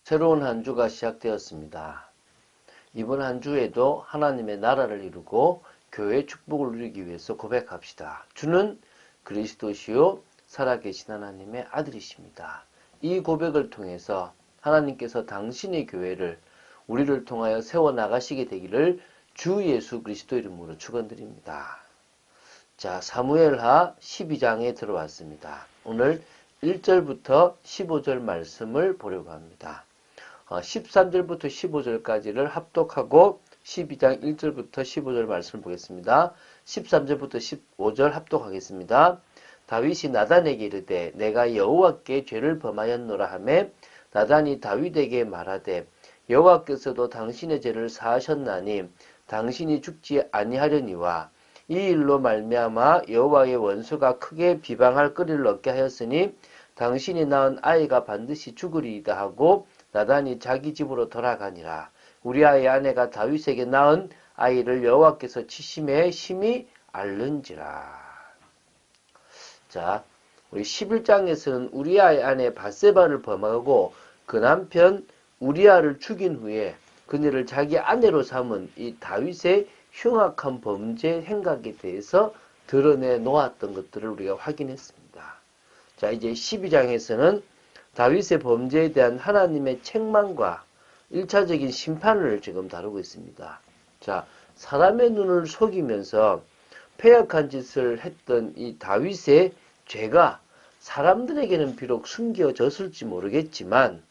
새로운 한 주가 시작되었습니다. 이번 한 주에도 하나님의 나라를 이루고 교회의 축복을 누리기 위해서 고백합시다. 주는 그리스도시요 살아계신 하나님의 아들이십니다. 이 고백을 통해서 하나님께서 당신의 교회를 우리를 통하여 세워나가시게 되기를 주 예수 그리스도 이름으로 축원드립니다. 자, 사무엘하 12장에 들어왔습니다. 오늘 1절부터 15절 말씀을 보려고 합니다. 13절부터 15절까지를 합독하고 12장 1절부터 15절 말씀을 보겠습니다. 13절부터 15절 합독하겠습니다. 다윗이 나단에게 이르되 내가 여호와께 죄를 범하였노라 하매 나단이 다윗에게 말하되 여호와께서도 당신의 죄를 사하셨나니 당신이 죽지 아니하려니와 이 일로 말미암아 여호와의 원수가 크게 비방할 거리를 얻게 하였으니 당신이 낳은 아이가 반드시 죽으리이다 하고 나단이 자기 집으로 돌아가니라. 우리아의 아내가 다윗에게 낳은 아이를 여호와께서 치심에 심히 앓는지라. 자, 우리 11장에서는 우리아의 아내 밧세바를 범하고 그 남편 우리아를 죽인 후에 그녀를 자기 아내로 삼은 이 다윗의 흉악한 범죄 행각에 대해서 드러내 놓았던 것들을 우리가 확인했습니다. 자, 이제 12장에서는 다윗의 범죄에 대한 하나님의 책망과 1차적인 심판을 지금 다루고 있습니다. 자, 사람의 눈을 속이면서 패역한 짓을 했던 이 다윗의 죄가 사람들에게는 비록 숨겨졌을지 모르겠지만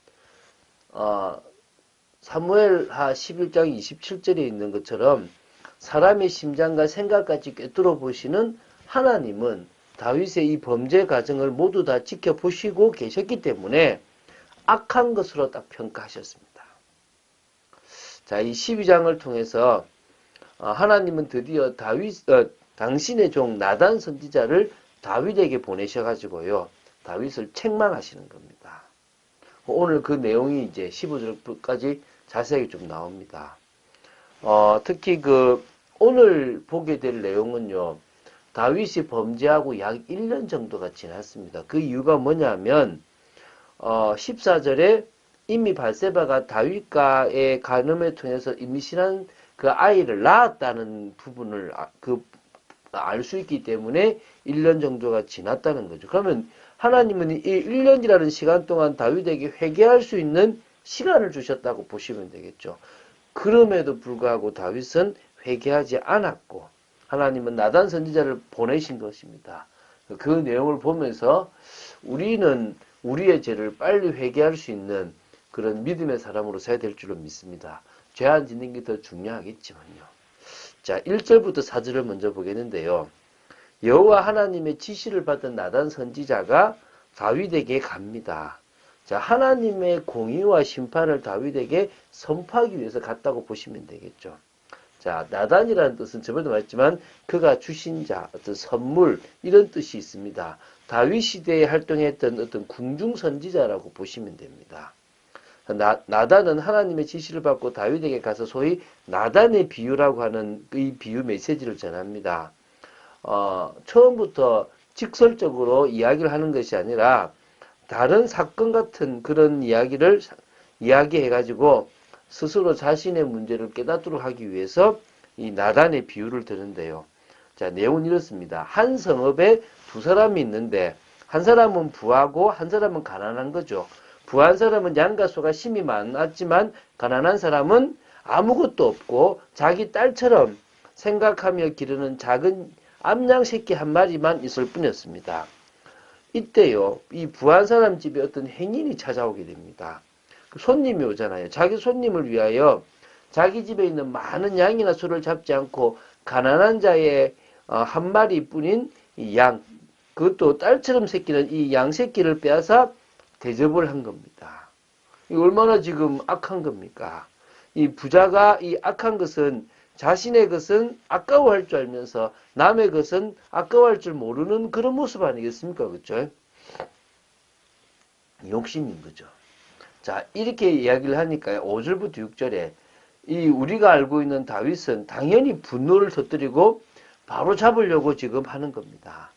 사무엘하 11장 27절에 있는 것처럼 사람의 심장과 생각까지 꿰뚫어 보시는 하나님은 다윗의 이 범죄 과정을 모두 다 지켜보시고 계셨기 때문에 악한 것으로 딱 평가하셨습니다. 자, 이 12장을 통해서 하나님은 드디어 당신의 종 나단 선지자를 다윗에게 보내셔가지고요, 다윗을 책망하시는 겁니다. 오늘 그 내용이 이제 15절까지 자세하게 좀 나옵니다. 특히 오늘 보게 될 내용은요, 다윗이 범죄하고 약 1년 정도가 지났습니다. 그 이유가 뭐냐면 14절에 이미 밧세바가 다윗과의 간음을 통해서 임신한 그 아이를 낳았다는 부분을 알 수 있기 때문에 1년 정도가 지났다는 거죠. 그러면 하나님은 이 1년이라는 시간 동안 다윗에게 회개할 수 있는 시간을 주셨다고 보시면 되겠죠. 그럼에도 불구하고 다윗은 회개하지 않았고 하나님은 나단 선지자를 보내신 것입니다. 그 내용을 보면서 우리는 우리의 죄를 빨리 회개할 수 있는 그런 믿음의 사람으로 서야 될 줄로 믿습니다. 죄 안 짓는 게 더 중요하겠지만요. 자, 1절부터 4절을 먼저 보겠는데요. 여호와 하나님의 지시를 받은 나단 선지자가 다윗에게 갑니다. 자, 하나님의 공의와 심판을 다윗에게 선포하기 위해서 갔다고 보시면 되겠죠. 자, 나단이라는 뜻은 저번에도 말했지만 그가 주신 자, 어떤 선물 이런 뜻이 있습니다. 다윗 시대에 활동했던 어떤 궁중 선지자라고 보시면 됩니다. 나단은 하나님의 지시를 받고 다윗에게 가서 소위 나단의 비유라고 하는 이 비유 메시지를 전합니다. 처음부터 직설적으로 이야기를 하는 것이 아니라 다른 사건 같은 그런 이야기를 이야기해가지고 스스로 자신의 문제를 깨닫도록 하기 위해서 이 나단의 비유를 드는데요. 자, 내용은 이렇습니다. 한 성읍에 두 사람이 있는데 한 사람은 부하고 한 사람은 가난한 거죠. 부한 사람은 양과 소가 심이 많았지만 가난한 사람은 아무것도 없고 자기 딸처럼 생각하며 기르는 작은 암양 새끼 한 마리만 있을 뿐이었습니다. 이때요, 이 부한 사람 집에 어떤 행인이 찾아오게 됩니다. 손님이 오잖아요. 자기 손님을 위하여 자기 집에 있는 많은 양이나 소를 잡지 않고 가난한 자의 한 마리뿐인 이 양, 그것도 딸처럼 새끼는 이 양 새끼를 빼앗아 대접을 한 겁니다. 이 얼마나 지금 악한 겁니까? 이 부자가 이 악한 것은 자신의 것은 아까워할 줄 알면서 남의 것은 아까워할 줄 모르는 그런 모습 아니겠습니까? 그렇죠? 욕심인 거죠. 자, 이렇게 이야기를 하니까 5절부터 6절에 우리가 알고 있는 다윗은 당연히 분노를 터뜨리고 바로 잡으려고 지금 하는 겁니다.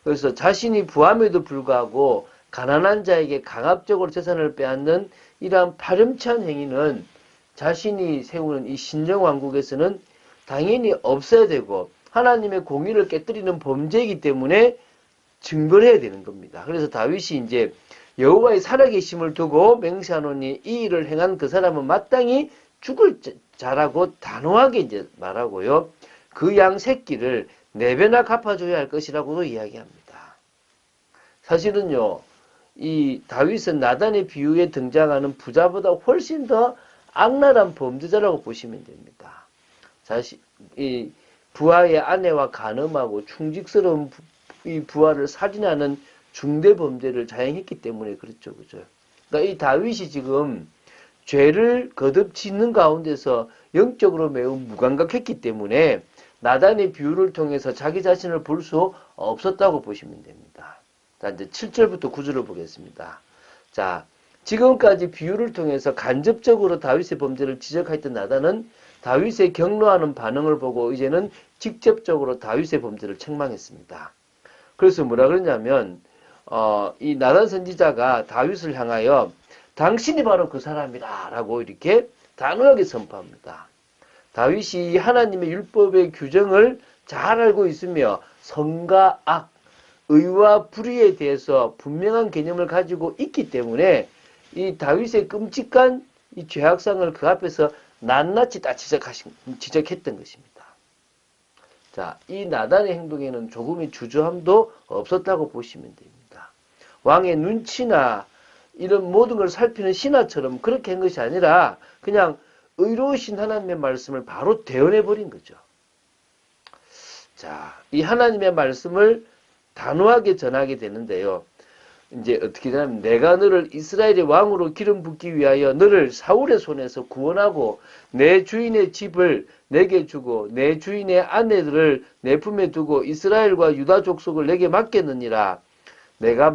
그래서 자신이 부함에도 불구하고 가난한 자에게 강압적으로 재산을 빼앗는 이러한 파렴치한 행위는 자신이 세우는 이 신정왕국에서는 당연히 없어야 되고 하나님의 공의를 깨뜨리는 범죄이기 때문에 증거를 해야 되는 겁니다. 그래서 다윗이 이제 여호와의 살아계심을 두고 맹세하노니 이 일을 행한 그 사람은 마땅히 죽을 자라고 단호하게 이제 말하고요. 그 양 새끼를 4배나 갚아줘야 할 것이라고도 이야기합니다. 사실은요, 이 다윗은 나단의 비유에 등장하는 부자보다 훨씬 더 악랄한 범죄자라고 보시면 됩니다. 이 부하의 아내와 간음하고 충직스러운 이 부하를 살인하는 중대 범죄를 자행했기 때문에 그렇죠, 그죠? 그러니까 이 다윗이 지금 죄를 거듭 짓는 가운데서 영적으로 매우 무감각했기 때문에 나단의 비유를 통해서 자기 자신을 볼 수 없었다고 보시면 됩니다. 자, 이제 7절부터 9절을 보겠습니다. 자, 지금까지 비유를 통해서 간접적으로 다윗의 범죄를 지적했던 나단은 다윗의 경로하는 반응을 보고 이제는 직접적으로 다윗의 범죄를 책망했습니다. 그래서 뭐라 그러냐면 이 나단 선지자가 다윗을 향하여 당신이 바로 그 사람이다 라고 이렇게 단호하게 선포합니다. 다윗이 하나님의 율법의 규정을 잘 알고 있으며 선과 악, 의와 불의에 대해서 분명한 개념을 가지고 있기 때문에 이 다윗의 끔찍한 이 죄악상을 그 앞에서 낱낱이 다 지적했던 것입니다. 자, 이 나단의 행동에는 조금의 주저함도 없었다고 보시면 됩니다. 왕의 눈치나 이런 모든 걸 살피는 신하처럼 그렇게 한 것이 아니라 그냥 의로우신 하나님의 말씀을 바로 대언해버린 거죠. 자, 이 하나님의 말씀을 단호하게 전하게 되는데요. 이제 어떻게 되냐면 내가 너를 이스라엘의 왕으로 기름 붓기 위하여 너를 사울의 손에서 구원하고 내 주인의 집을 내게 주고 내 주인의 아내들을 내 품에 두고 이스라엘과 유다 족속을 내게 맡겼느니라. 내가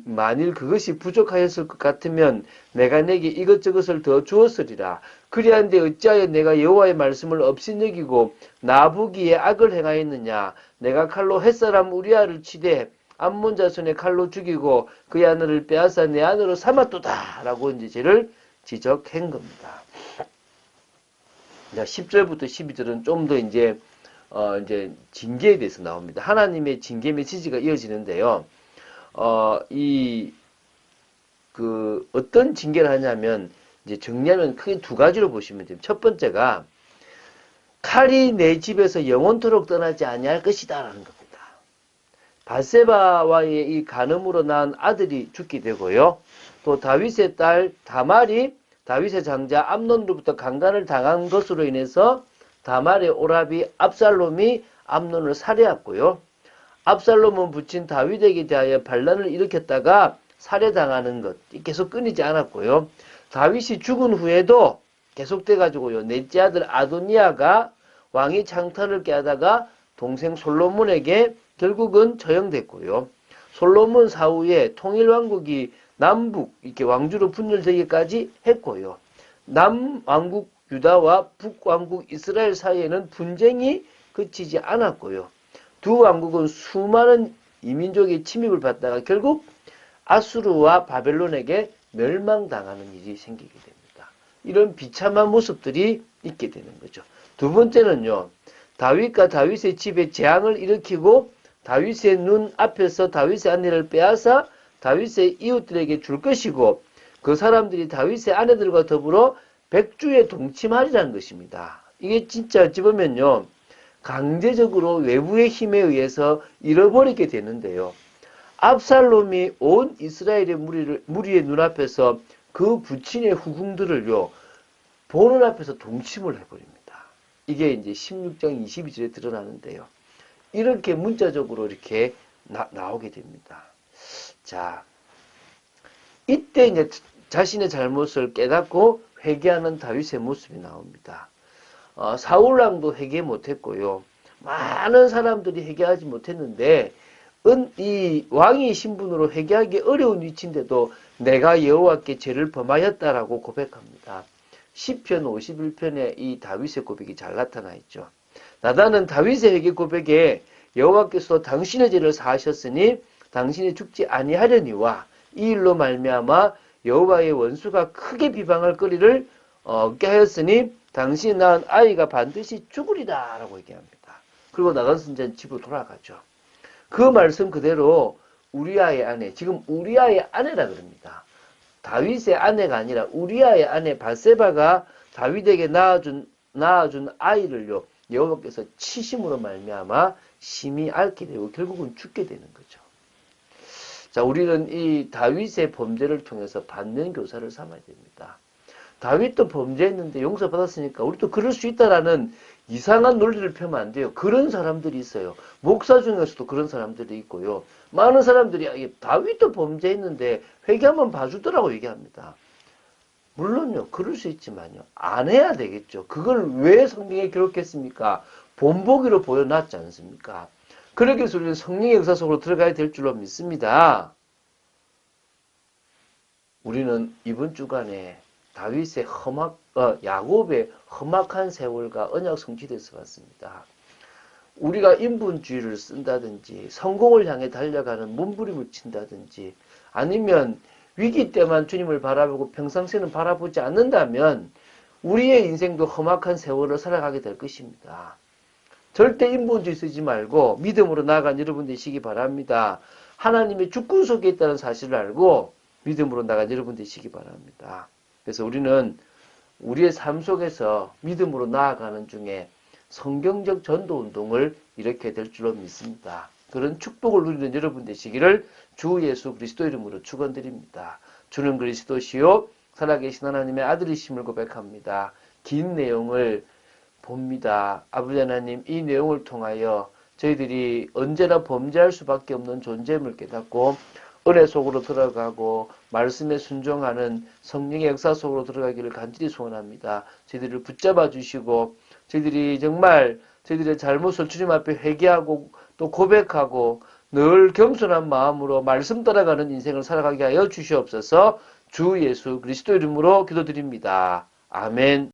만일 그것이 부족하였을 것 같으면 내가 내게 이것저것을 더 주었으리라. 그리한데 어찌하여 내가 여호와의 말씀을 업신여기고 나보기에 악을 행하였느냐. 내가 칼로 햇사람 우리아를 치되 암몬 자손의 칼로 죽이고 그의 아내를 빼앗아 내 아내로 삼았도다 라고 이제 죄를 지적한 겁니다. 자, 10절부터 12절은 좀 더 이제 징계에 대해서 나옵니다. 하나님의 징계 메시지가 이어지는데요. 어떤 징계를 하냐면 이제 정리하면 크게 2가지로 보시면 됩니다. 첫 번째가 칼이 내 집에서 영원토록 떠나지 아니할 것이다라는 겁니다. 바세바와의 이 간음으로 낳은 아들이 죽게 되고요. 또 다윗의 딸 다말이 다윗의 장자 암논으로부터 강간을 당한 것으로 인해서 다말의 오라비 압살롬이 암논을 살해했고요. 압살롬은 붙인 다윗에게 대하여 반란을 일으켰다가 살해당하는 것 계속 끊이지 않았고요. 다윗이 죽은 후에도 계속돼가지고요. 넷째 아들 아도니아가 왕이 창탈을 깨하다가 동생 솔로몬에게 결국은 처형됐고요. 솔로몬 사후에 통일왕국이 남북 이렇게 왕주로 분열되기까지 했고요. 남왕국 유다와 북왕국 이스라엘 사이에는 분쟁이 그치지 않았고요. 두 왕국은 수많은 이민족의 침입을 받다가 결국 아수르와 바벨론에게 멸망당하는 일이 생기게 됩니다. 이런 비참한 모습들이 있게 되는 거죠. 두 번째는요. 다윗과 다윗의 집에 재앙을 일으키고 다윗의 눈 앞에서 다윗의 아내를 빼앗아 다윗의 이웃들에게 줄 것이고 그 사람들이 다윗의 아내들과 더불어 백주에 동침하리라는 것입니다. 이게 진짜 집으면요. 강제적으로 외부의 힘에 의해서 잃어버리게 되는데요. 압살롬이 온 이스라엘의 무리의 눈앞에서 그 부친의 후궁들을요. 보는 앞에서 동침을 해버립니다. 이게 이제 16장 22절에 드러나는데요. 이렇게 문자적으로 이렇게 나오게 됩니다. 자, 이때 이제 자신의 잘못을 깨닫고 회개하는 다윗의 모습이 나옵니다. 사울왕도 회개 못했고요. 많은 사람들이 회개하지 못했는데 이 왕의 신분으로 회개하기 어려운 위치인데도 내가 여호와께 죄를 범하였다라고 고백합니다. 시편 51편에 이 다윗의 고백이 잘 나타나 있죠. 나단은 다윗의 회개 고백에 여호와께서 당신의 죄를 사하셨으니 당신이 죽지 아니하려니와 이 일로 말미암아 여호와의 원수가 크게 비방할 거리를 얻게 하였으니 당신이 낳은 아이가 반드시 죽으리라 라고 얘기합니다. 그리고 나가서 이제 집으로 돌아가죠. 그 말씀 그대로 우리아의 아내, 지금 우리아의 아내라 그럽니다. 다윗의 아내가 아니라 우리아의 아내 바세바가 다윗에게 낳아준 아이를요, 여호와께서 치심으로 말미암아 심히 앓게 되고 결국은 죽게 되는 거죠. 자, 우리는 이 다윗의 범죄를 통해서 받는 교사를 삼아야 됩니다. 다윗도 범죄했는데 용서받았으니까 우리도 그럴 수 있다라는 이상한 논리를 펴면 안 돼요. 그런 사람들이 있어요. 목사 중에서도 그런 사람들이 있고요. 많은 사람들이 다윗도 범죄했는데 회개 한번 봐주더라고 얘기합니다. 물론요, 그럴 수 있지만요, 안 해야 되겠죠. 그걸 왜 성경에 기록했습니까? 본보기로 보여놨지 않습니까? 그러기 위해서 우리는 성령의 역사 속으로 들어가야 될 줄로 믿습니다. 우리는 이번 주간에 다윗의 야곱의 험악한 세월과 언약 성취돼서 봤습니다. 우리가 인본주의를 쓴다든지 성공을 향해 달려가는 몸부림을 친다든지 아니면 위기 때만 주님을 바라보고 평상시에는 바라보지 않는다면 우리의 인생도 험악한 세월을 살아가게 될 것입니다. 절대 인본주의 쓰지 말고 믿음으로 나아간 여러분 되시기 바랍니다. 하나님의 주권 속에 있다는 사실을 알고 믿음으로 나아간 여러분 되시기 바랍니다. 그래서 우리는 우리의 삶 속에서 믿음으로 나아가는 중에 성경적 전도운동을 일으켜야 될 줄로 믿습니다. 그런 축복을 누리는 여러분 되시기를 주 예수 그리스도 이름으로 축원드립니다. 주는 그리스도시요 살아계신 하나님의 아들이심을 고백합니다. 긴 내용을 봅니다. 아버지 하나님, 이 내용을 통하여 저희들이 언제나 범죄할 수밖에 없는 존재임을 깨닫고 은혜 속으로 들어가고 말씀에 순종하는 성령의 역사 속으로 들어가기를 간절히 소원합니다. 저희들을 붙잡아 주시고 저희들이 정말 저희들의 잘못을 주님 앞에 회개하고 또 고백하고 늘 겸손한 마음으로 말씀 따라가는 인생을 살아가게 하여 주시옵소서. 주 예수 그리스도 이름으로 기도드립니다. 아멘.